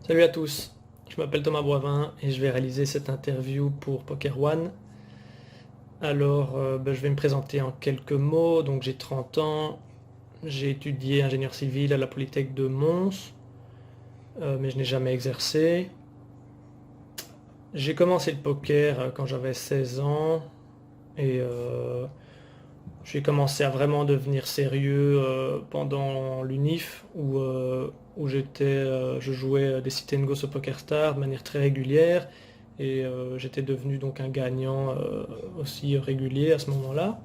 Salut à tous, je m'appelle Thomas Boivin et je vais réaliser cette interview pour Poker One. Je vais me présenter en quelques mots. Donc j'ai 30 ans, j'ai étudié ingénieur civil à la Polytech de Mons, mais je n'ai jamais exercé. J'ai commencé le poker quand j'avais 16 ans et j'ai commencé à vraiment devenir sérieux pendant l'UNIF où je jouais des sit and go sur PokerStars de manière très régulière et j'étais devenu donc un gagnant aussi régulier à ce moment-là.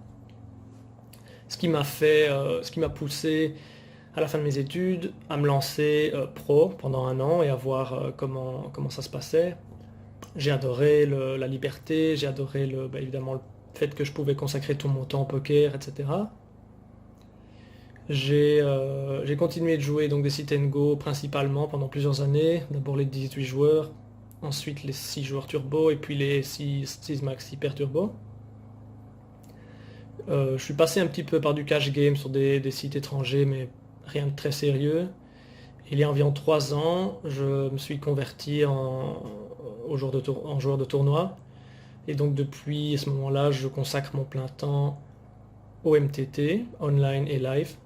Ce qui m'a poussé à la fin de mes études à me lancer pro pendant un an et à voir comment ça se passait. J'ai adoré la liberté, j'ai adoré évidemment le fait que je pouvais consacrer tout mon temps au poker, etc. J'ai continué de jouer donc des sit and go principalement pendant plusieurs années. D'abord les 18 joueurs, ensuite les 6 joueurs turbo et puis les 6 max hyper turbo. Je suis passé un petit peu par du cash game sur des sites étrangers, mais rien de très sérieux. Il y a environ 3 ans, je me suis converti en joueur de tournoi. Et donc depuis ce moment-là, je consacre mon plein temps au MTT, online et live.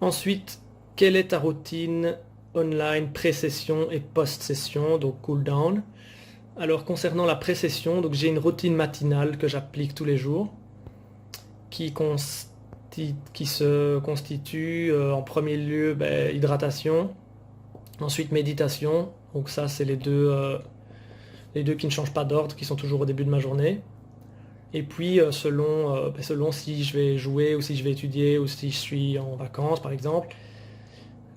Ensuite, quelle est ta routine online pré-session et post-session, donc cooldown? Alors concernant la pré-session, donc j'ai une routine matinale que j'applique tous les jours qui, qui se constitue en premier lieu hydratation, ensuite méditation, donc ça c'est les deux qui ne changent pas d'ordre, qui sont toujours au début de ma journée. Et puis selon si je vais jouer ou si je vais étudier ou si je suis en vacances par exemple,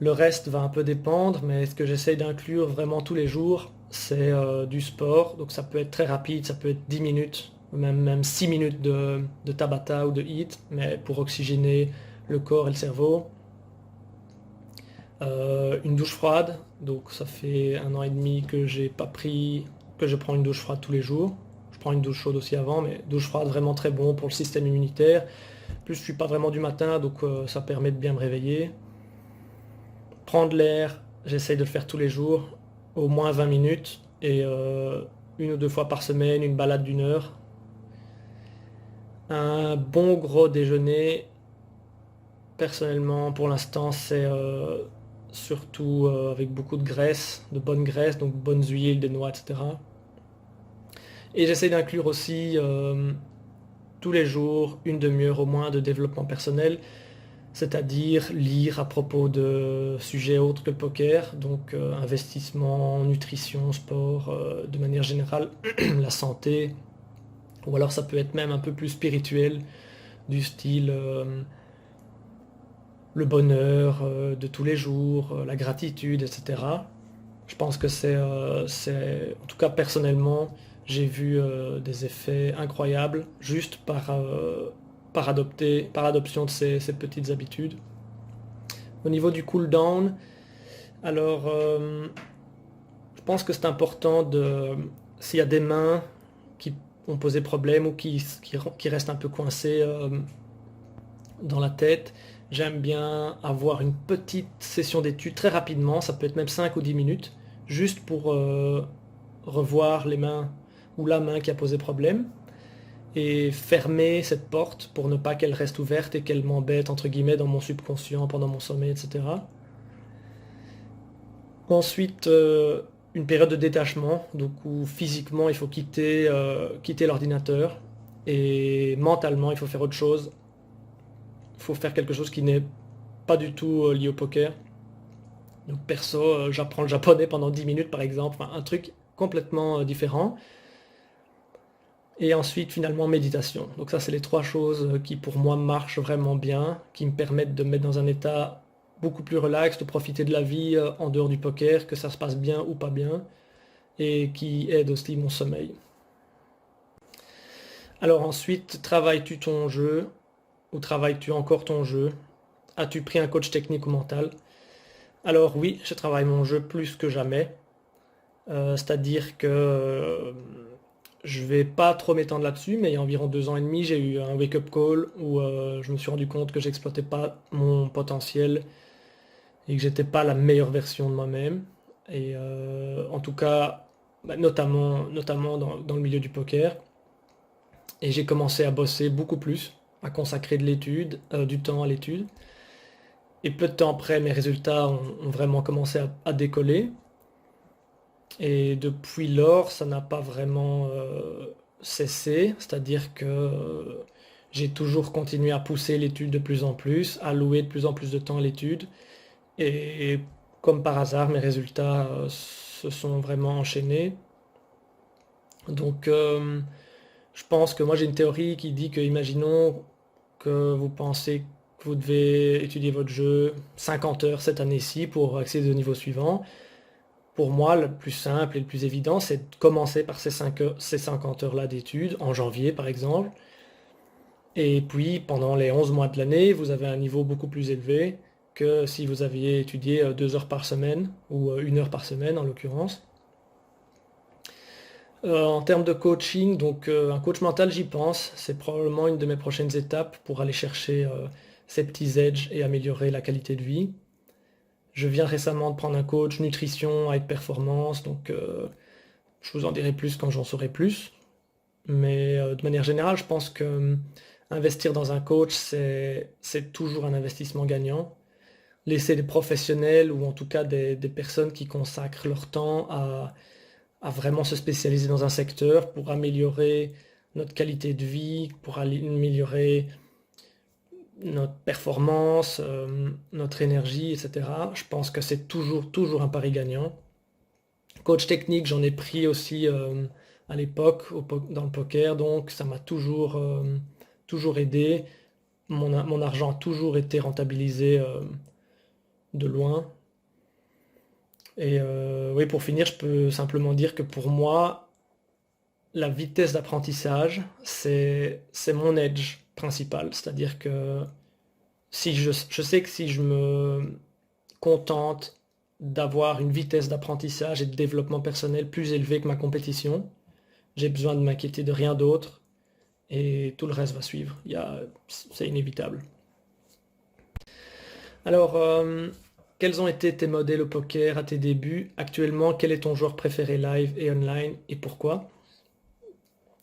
le reste va un peu dépendre, mais ce que j'essaye d'inclure vraiment tous les jours, c'est du sport. Donc ça peut être très rapide, ça peut être 10 minutes, même 6 minutes de Tabata ou de HIIT, mais pour oxygéner le corps et le cerveau. Une douche froide, donc ça fait 1 an et demi que j'ai pas pris, que je prends une douche froide tous les jours. Je prends une douche chaude aussi avant, mais douche froide vraiment très bon pour le système immunitaire. Plus je suis pas vraiment du matin, donc ça permet de bien me réveiller. Prendre l'air, j'essaye de le faire tous les jours, au moins 20 minutes, et une ou deux fois par semaine, une balade d'1 heure. Un bon gros déjeuner, personnellement, pour l'instant, c'est surtout avec beaucoup de graisse, de bonne graisse, donc bonnes huiles, des noix, etc. Et j'essaie d'inclure aussi tous les jours une demi-heure au moins de développement personnel, c'est-à-dire lire à propos de sujets autres que le poker, donc investissement, nutrition, sport, de manière générale, la santé, ou alors ça peut être même un peu plus spirituel, du style le bonheur de tous les jours, la gratitude, etc. Je pense que en tout cas personnellement, j'ai vu des effets incroyables juste par adoption de ces petites habitudes. Au niveau du cooldown, alors je pense que c'est important s'il y a des mains qui ont posé problème ou qui restent un peu coincées dans la tête, j'aime bien avoir une petite session d'étude très rapidement, ça peut être même 5 ou 10 minutes, juste pour revoir les mains ou la main qui a posé problème et fermer cette porte pour ne pas qu'elle reste ouverte et qu'elle m'embête entre guillemets dans mon subconscient pendant mon sommeil, etc. Ensuite, une période de détachement, donc où physiquement il faut quitter l'ordinateur et mentalement il faut faire autre chose. Il faut faire quelque chose qui n'est pas du tout lié au poker. Donc perso, j'apprends le japonais pendant 10 minutes par exemple, enfin, un truc complètement différent. Et ensuite finalement méditation. Donc ça c'est les trois choses qui pour moi marchent vraiment bien, qui me permettent de me mettre dans un état beaucoup plus relax, de profiter de la vie en dehors du poker, que ça se passe bien ou pas bien, et qui aident aussi mon sommeil. Alors ensuite, travailles-tu ton jeu ou travailles-tu encore ton jeu? As-tu pris un coach technique ou mental? Alors oui, je travaille mon jeu plus que jamais. C'est-à-dire que je vais pas trop m'étendre là-dessus, mais il y a environ 2 ans et demi, j'ai eu un wake-up call où je me suis rendu compte que j'exploitais pas mon potentiel et que j'étais pas la meilleure version de moi-même. Et en tout cas, notamment dans le milieu du poker. Et j'ai commencé à bosser beaucoup plus, à consacrer du temps à l'étude. Et peu de temps après, mes résultats ont vraiment commencé à décoller. Et depuis lors, ça n'a pas vraiment cessé. C'est-à-dire que j'ai toujours continué à pousser l'étude de plus en plus, à louer de plus en plus de temps à l'étude. Et comme par hasard, mes résultats se sont vraiment enchaînés. Donc, je pense que moi j'ai une théorie qui dit que, imaginons que vous pensez que vous devez étudier votre jeu 50 heures cette année-ci pour accéder au niveau suivant. Pour moi, le plus simple et le plus évident, c'est de commencer par ces 50 heures-là d'études, en janvier par exemple. Et puis, pendant les 11 mois de l'année, vous avez un niveau beaucoup plus élevé que si vous aviez étudié 2 heures par semaine, ou 1 heure par semaine en l'occurrence. En termes de coaching, donc un coach mental, j'y pense. C'est probablement une de mes prochaines étapes pour aller chercher ces petits edges et améliorer la qualité de vie. Je viens récemment de prendre un coach nutrition, high performance, donc je vous en dirai plus quand j'en saurai plus. Mais de manière générale, je pense que investir dans un coach, c'est toujours un investissement gagnant. Laisser des professionnels ou en tout cas des personnes qui consacrent leur temps à vraiment se spécialiser dans un secteur pour améliorer notre qualité de vie, pour améliorer notre performance, notre énergie, etc. Je pense que c'est toujours un pari gagnant. Coach technique, j'en ai pris aussi à l'époque dans le poker, donc ça m'a toujours aidé. Mon argent a toujours été rentabilisé de loin. Et oui, pour finir, je peux simplement dire que pour moi, la vitesse d'apprentissage, c'est mon edge principal. C'est-à-dire que si je sais que si je me contente d'avoir une vitesse d'apprentissage et de développement personnel plus élevée que ma compétition, j'ai besoin de m'inquiéter de rien d'autre et tout le reste va suivre. C'est inévitable. Alors, quels ont été tes modèles au poker à tes débuts? Actuellement, quel est ton joueur préféré live et online et pourquoi?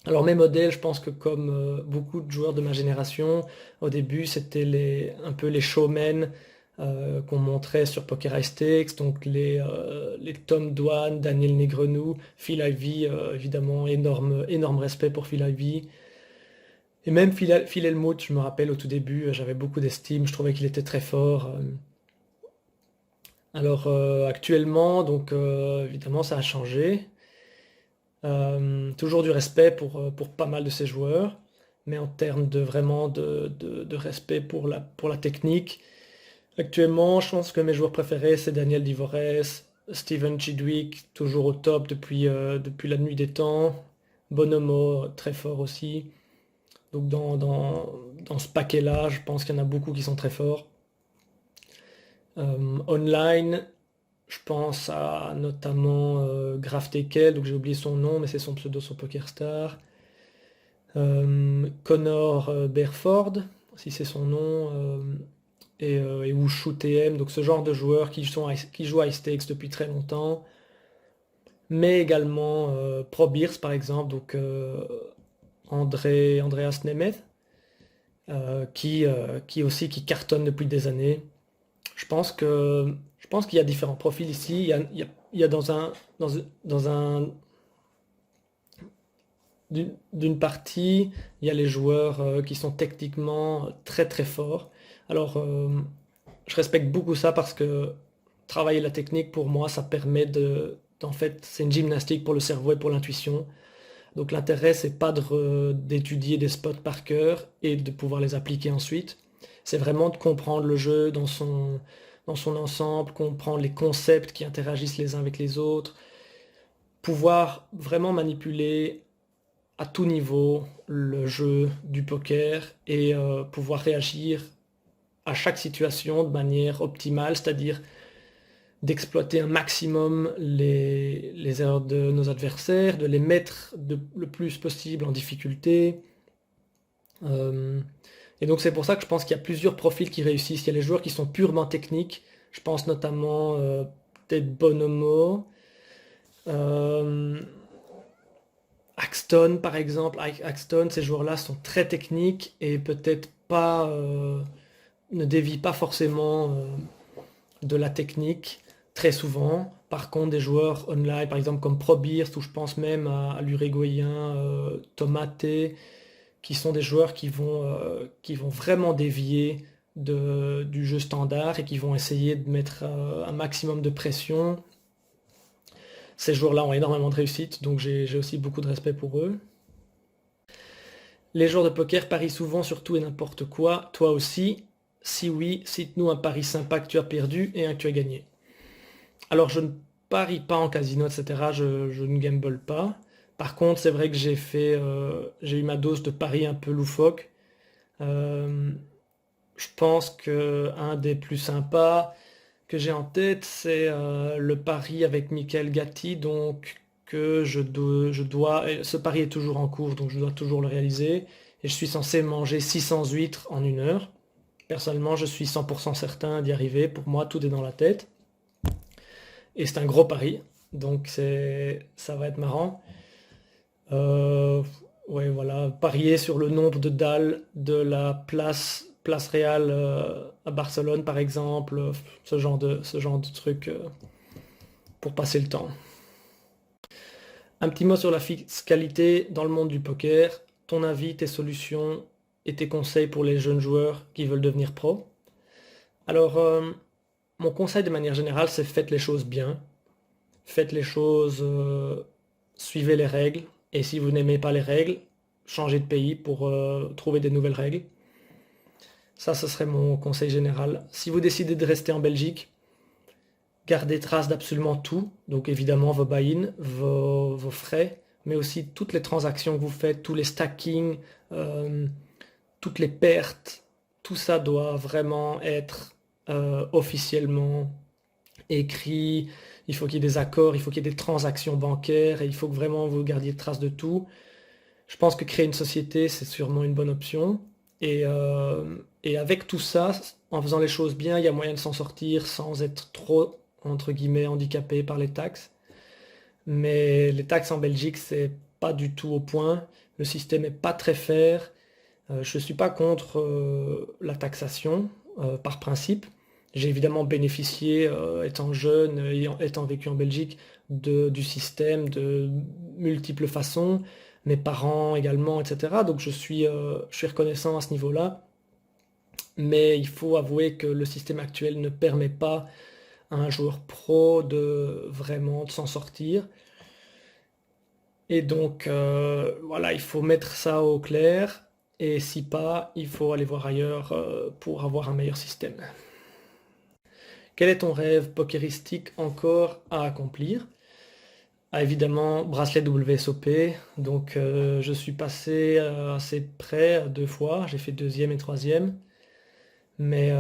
Alors mes modèles, je pense que comme beaucoup de joueurs de ma génération, au début c'était un peu les showmen qu'on montrait sur Poker High Stakes, donc les Tom Dwan, Daniel Negreanu, Phil Ivey, évidemment énorme respect pour Phil Ivey. Et même Phil Hellmuth, je me rappelle au tout début, j'avais beaucoup d'estime, je trouvais qu'il était très fort. Alors actuellement, donc évidemment ça a changé. Toujours du respect pour pas mal de ces joueurs, mais en termes de vraiment de respect pour la technique, actuellement, je pense que mes joueurs préférés, c'est Daniel Divorès, Steven Chidwick, toujours au top depuis la nuit des temps, Bonomo, très fort aussi. Donc dans ce paquet-là, je pense qu'il y en a beaucoup qui sont très forts. Online, je pense à notamment Graf Tekel, donc j'ai oublié son nom, mais c'est son pseudo sur PokerStar. Connor Berford, si c'est son nom, et Wushu TM, donc ce genre de joueurs qui jouent à High Stakes depuis très longtemps. Mais également ProBeers par exemple, donc Andreas Nemeth, qui cartonne depuis des années. Je pense qu'il y a différents profils ici. Il y a d'une partie, il y a les joueurs qui sont techniquement très très forts. Alors, je respecte beaucoup ça parce que travailler la technique, pour moi, ça permet en fait, c'est une gymnastique pour le cerveau et pour l'intuition. Donc l'intérêt, c'est pas d'étudier des spots par cœur et de pouvoir les appliquer ensuite. C'est vraiment de comprendre le jeu dans son ensemble, comprendre les concepts qui interagissent les uns avec les autres, pouvoir vraiment manipuler à tout niveau le jeu du poker et pouvoir réagir à chaque situation de manière optimale, c'est-à-dire d'exploiter un maximum les erreurs de nos adversaires, de les mettre le plus possible en difficulté. Et donc c'est pour ça que je pense qu'il y a plusieurs profils qui réussissent. Il y a les joueurs qui sont purement techniques. Je pense notamment peut-être Bonomo, Axton par exemple. Axton, ces joueurs-là sont très techniques et peut-être pas, ne dévient pas forcément de la technique très souvent. Par contre, des joueurs online, par exemple comme Probirst, ou je pense même à l'Uruguayen Tomate, qui sont des joueurs qui vont vraiment dévier du jeu standard et qui vont essayer de mettre un maximum de pression. Ces joueurs-là ont énormément de réussite, donc j'ai aussi beaucoup de respect pour eux. Les joueurs de poker parient souvent sur tout et n'importe quoi, toi aussi. Si oui, cite-nous un pari sympa que tu as perdu et un que tu as gagné. Alors je ne parie pas en casino, etc. Je ne gamble pas. Par contre, c'est vrai que j'ai eu ma dose de paris un peu loufoque. Euh, je pense que un des plus sympas que j'ai en tête, c'est le pari avec Michael Gatti, donc que ce pari est toujours en cours, donc je dois toujours le réaliser, et je suis censé manger 600 huîtres en 1 heure. Personnellement, je suis 100% certain d'y arriver. Pour moi, tout est dans la tête. Et c'est un gros pari, donc ça va être marrant. Euh, ouais, voilà, parier sur le nombre de dalles de la place Real à Barcelone, par exemple, ce genre de truc pour passer le temps. Un petit mot sur la fiscalité dans le monde du poker. Ton avis, tes solutions et tes conseils pour les jeunes joueurs qui veulent devenir pro. Alors, mon conseil de manière générale, c'est faites les choses bien. Faites les choses, suivez les règles. Et si vous n'aimez pas les règles, changez de pays pour trouver des nouvelles règles. Ça, ce serait mon conseil général. Si vous décidez de rester en Belgique, gardez trace d'absolument tout. Donc évidemment vos buy-in, vos frais, mais aussi toutes les transactions que vous faites, tous les stackings, toutes les pertes. Tout ça doit vraiment être officiellement écrit. Il faut qu'il y ait des accords, il faut qu'il y ait des transactions bancaires et il faut que vraiment vous gardiez trace de tout. Je pense que créer une société, c'est sûrement une bonne option. Et avec tout ça, en faisant les choses bien, il y a moyen de s'en sortir sans être trop, entre guillemets, handicapé par les taxes. Mais les taxes en Belgique, c'est pas du tout au point. Le système est pas très fair. Je ne suis pas contre la taxation par principe. J'ai évidemment bénéficié, étant jeune, étant vécu en Belgique, du système de multiples façons, mes parents également, etc. Donc je suis reconnaissant à ce niveau-là. Mais il faut avouer que le système actuel ne permet pas à un joueur pro de vraiment de s'en sortir. Et donc voilà, il faut mettre ça au clair. Et si pas, il faut aller voir ailleurs pour avoir un meilleur système. Quel est ton rêve pokeristique encore à accomplir? Ah, évidemment, bracelet WSOP. Donc je suis passé assez près 2 fois. J'ai fait deuxième et troisième. Mais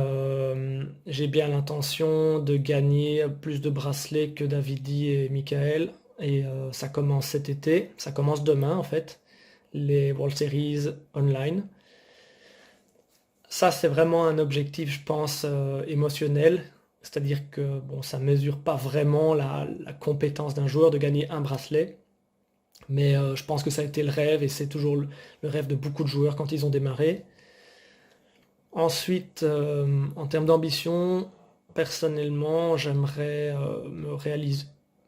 j'ai bien l'intention de gagner plus de bracelets que Davidi et Michael. Et ça commence cet été. Ça commence demain en fait. Les World Series online. Ça, c'est vraiment un objectif, je pense, émotionnel. C'est-à-dire que bon, ça ne mesure pas vraiment la compétence d'un joueur de gagner un bracelet. Mais je pense que ça a été le rêve et c'est toujours le rêve de beaucoup de joueurs quand ils ont démarré. Ensuite, en termes d'ambition, personnellement, j'aimerais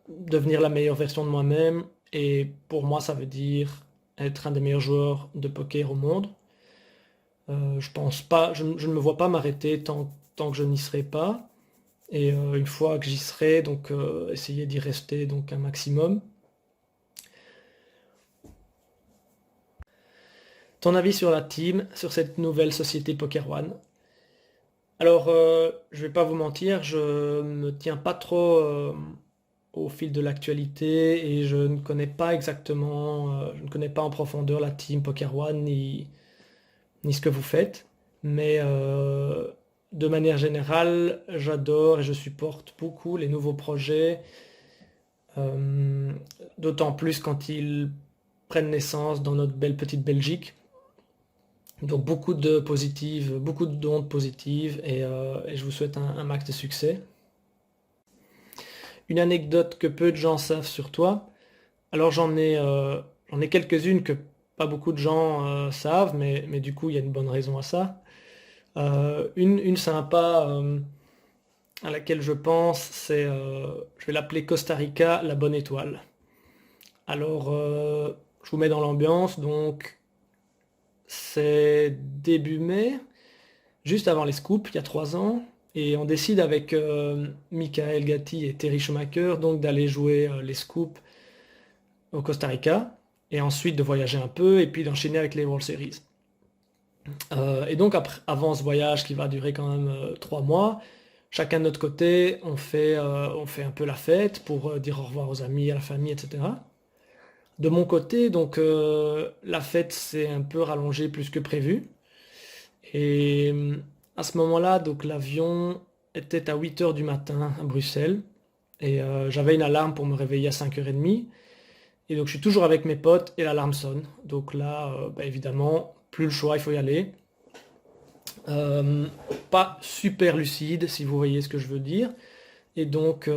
devenir la meilleure version de moi-même. Et pour moi, ça veut dire être un des meilleurs joueurs de poker au monde. Je pense pas, je ne me vois pas m'arrêter tant que je n'y serai pas. Et une fois que j'y serai, donc essayer d'y rester donc un maximum. Ton avis sur la team, sur cette nouvelle société Poker One? Alors, je vais pas vous mentir, je me tiens pas trop au fil de l'actualité et je ne connais pas exactement, je ne connais pas en profondeur la team Poker One ni ce que vous faites. Mais de manière générale, j'adore et je supporte beaucoup les nouveaux projets, euh, d'autant plus quand ils prennent naissance dans notre belle petite Belgique. Donc beaucoup de positives, beaucoup d'ondes positives et je vous souhaite un max de succès. une anecdote que peu de gens savent sur toi. Alors j'en ai quelques-unes que pas beaucoup de gens savent, mais du coup il y a une bonne raison à ça. Une sympa à laquelle je pense, c'est, je vais l'appeler Costa Rica, la bonne étoile. Alors je vous mets dans l'ambiance, donc c'est début mai, juste avant les scoops, il y a 3 ans, et on décide avec Michael Gatti et Terry Schumacher donc d'aller jouer les scoops au Costa Rica, et ensuite de voyager un peu, et puis d'enchaîner avec les World Series. Et donc avant ce voyage qui va durer quand même 3 mois, chacun de notre côté, on fait un peu la fête pour dire au revoir aux amis, à la famille, etc. De mon côté, donc la fête s'est un peu rallongée plus que prévu. Et à ce moment-là, donc l'avion était à 8 heures du matin à Bruxelles. Et j'avais une alarme pour me réveiller à 5h30. Et donc je suis toujours avec mes potes et l'alarme sonne. Donc là, bah, évidemment, plus le choix, il faut y aller. Euh, Pas super lucide, si vous voyez ce que je veux dire. Et donc,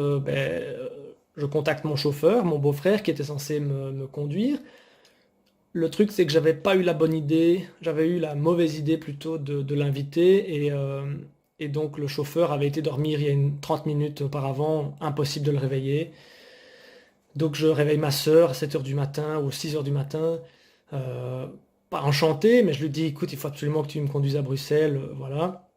je contacte mon chauffeur, mon beau-frère, qui était censé me conduire. Le truc, c'est que j'avais pas eu la bonne idée, j'avais eu la mauvaise idée plutôt de l'inviter. Et donc, le chauffeur avait été dormir il y a 30 minutes auparavant, impossible de le réveiller. Donc, je réveille ma sœur à 7 heures du matin ou 6 heures du matin. euh, Pas enchanté, mais je lui dis, écoute, il faut absolument que tu me conduises à Bruxelles, voilà.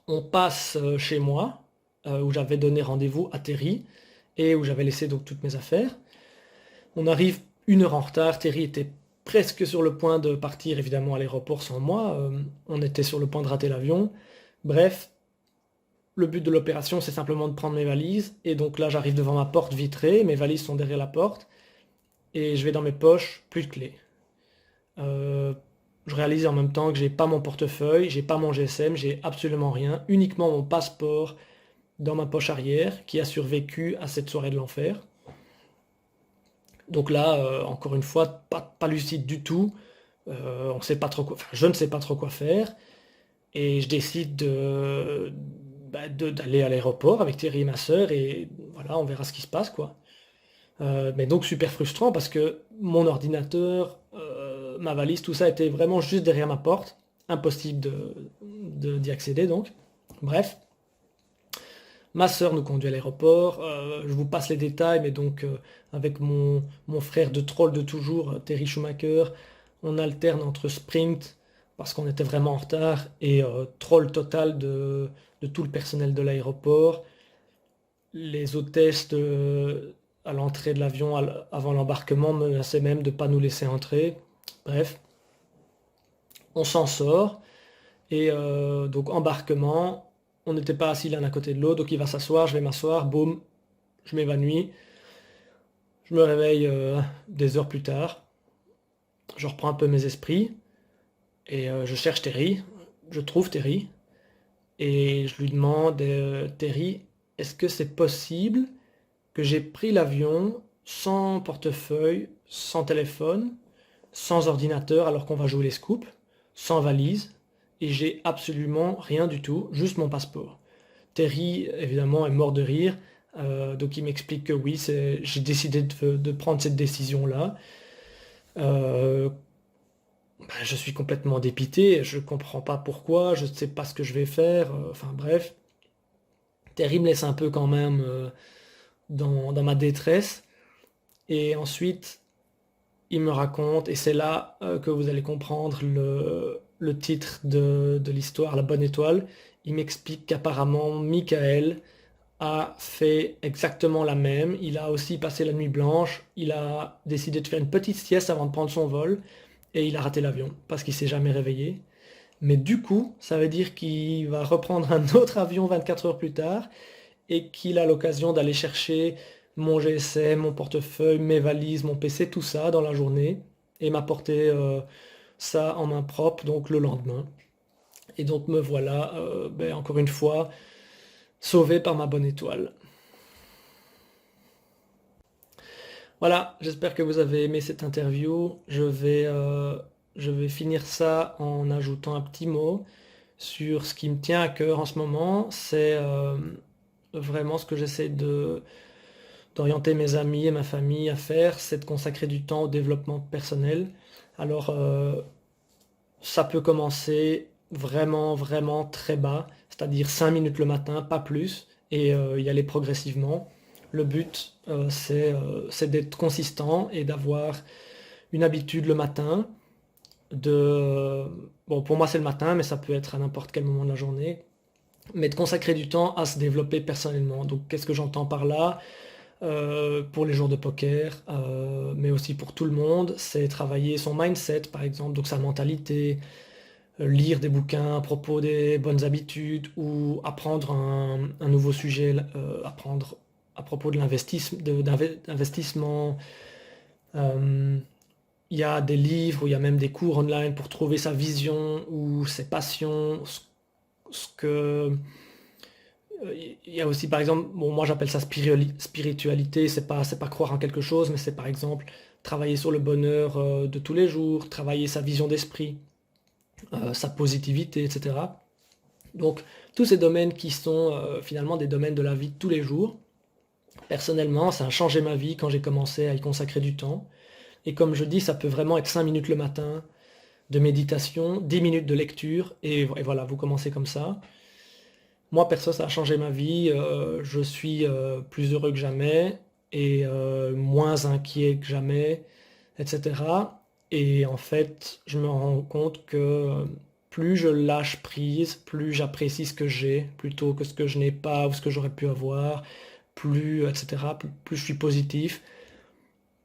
On passe chez moi, où j'avais donné rendez-vous à Terry, et où j'avais laissé donc toutes mes affaires. On arrive 1 heure en retard, Terry était presque sur le point de partir évidemment à l'aéroport sans moi, on était sur le point de rater l'avion. Bref, le but de l'opération c'est simplement de prendre mes valises, et donc là j'arrive devant ma porte vitrée, mes valises sont derrière la porte, et je vais dans mes poches, plus de clés. Euh, je réalise en même temps que j'ai pas mon portefeuille, j'ai pas mon GSM, j'ai absolument rien, uniquement mon passeport dans ma poche arrière qui a survécu à cette soirée de l'enfer. Donc là, encore une fois, pas lucide du tout. On sait pas trop quoi, enfin, je ne sais pas trop quoi faire. Et je décide d'aller à l'aéroport avec Thierry et ma sœur et voilà, on verra ce qui se passe, quoi. Mais donc super frustrant parce que mon ordinateur, ma valise, tout ça était vraiment juste derrière ma porte. Impossible d'y accéder donc. Bref. Ma sœur nous conduit à l'aéroport. Je vous passe les détails, mais donc avec mon frère de troll de toujours, Terry Schumacher, on alterne entre sprint, parce qu'on était vraiment en retard, et troll total de tout le personnel de l'aéroport. Les hôtesses à l'entrée de l'avion avant l'embarquement menaçaient même de ne pas nous laisser entrer. Bref, on s'en sort. Et donc embarquement, on n'était pas assis l'un à côté de l'autre, donc il va s'asseoir, je vais m'asseoir, boum, je m'évanouis. Je me réveille des heures plus tard, je reprends un peu mes esprits, et je cherche Terry, je trouve Terry, et je lui demande, Terry, est-ce que c'est possible que j'ai pris l'avion sans portefeuille, sans téléphone, sans ordinateur alors qu'on va jouer les scoops, sans valise, et j'ai absolument rien du tout, juste mon passeport. Terry, évidemment, est mort de rire, donc il m'explique que oui, j'ai décidé de prendre cette décision-là. Euh, je suis complètement dépité, je comprends pas pourquoi, je ne sais pas ce que je vais faire, enfin bref. Terry me laisse un peu quand même dans ma détresse, et ensuite il me raconte, et c'est là que vous allez comprendre le titre de l'histoire, La Bonne Étoile. Il m'explique qu'apparemment Michael a fait exactement la même. Il a aussi passé la nuit blanche. Il a décidé de faire une petite sieste avant de prendre son vol. Et il a raté l'avion parce qu'il s'est jamais réveillé. Mais du coup, ça veut dire qu'il va reprendre un autre avion 24 heures plus tard et qu'il a l'occasion d'aller chercher mon GSM, mon portefeuille, mes valises, mon PC, tout ça dans la journée et m'apporter ça en main propre donc le lendemain. Et donc me voilà, encore une fois, sauvé par ma bonne étoile. Voilà, j'espère que vous avez aimé cette interview. Je vais finir ça en ajoutant un petit mot sur ce qui me tient à cœur en ce moment. C'est vraiment ce que j'essaie d'orienter mes amis et ma famille à faire, c'est de consacrer du temps au développement personnel. Alors, ça peut commencer vraiment, vraiment très bas, c'est-à-dire 5 minutes le matin, pas plus, et y aller progressivement. Le but, c'est d'être consistant et d'avoir une habitude le matin, bon, pour moi c'est le matin, mais ça peut être à n'importe quel moment de la journée, mais de consacrer du temps à se développer personnellement. Donc qu'est-ce que j'entends par là? Pour les jours de poker, mais aussi pour tout le monde, c'est travailler son mindset par exemple, donc sa mentalité, lire des bouquins à propos des bonnes habitudes ou apprendre un nouveau sujet, apprendre à propos de d'investissement. Euh, il y a des livres ou il y a même des cours online pour trouver sa vision ou ses passions, ce que il y a aussi par exemple, bon moi j'appelle ça spiritualité, c'est pas croire en quelque chose, mais c'est par exemple travailler sur le bonheur de tous les jours, travailler sa vision d'esprit, sa positivité, etc. Donc tous ces domaines qui sont finalement des domaines de la vie de tous les jours. Personnellement, ça a changé ma vie quand j'ai commencé à y consacrer du temps. Et comme je dis, ça peut vraiment être 5 minutes le matin de méditation, 10 minutes de lecture, et voilà, vous commencez comme ça. Moi, perso, ça a changé ma vie. Je suis plus heureux que jamais et moins inquiet que jamais, etc. Et en fait, je me rends compte que plus je lâche prise, plus j'apprécie ce que j'ai, plutôt que ce que je n'ai pas ou ce que j'aurais pu avoir, plus, etc. Plus je suis positif,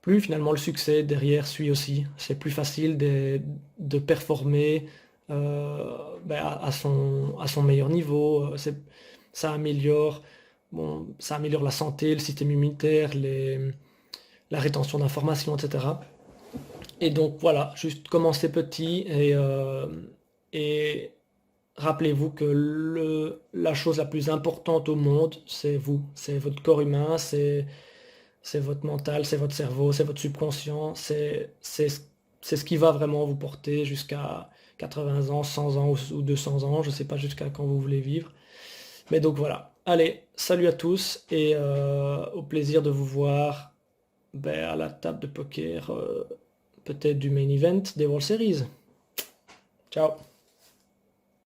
plus finalement le succès derrière suit aussi. C'est plus facile de performer à son meilleur niveau. Ça améliore, bon, ça améliore la santé, le système immunitaire, la rétention d'informations, etc. Et donc voilà, juste commencer petit et rappelez-vous que la chose la plus importante au monde, c'est vous, c'est votre corps humain, c'est votre mental, c'est votre cerveau, c'est votre subconscient, c'est ce qui va vraiment vous porter jusqu'à 80 ans, 100 ans ou 200 ans, je ne sais pas jusqu'à quand vous voulez vivre. Mais donc voilà. Allez, salut à tous et au plaisir de vous voir à la table de poker, peut-être du main event des World Series. Ciao.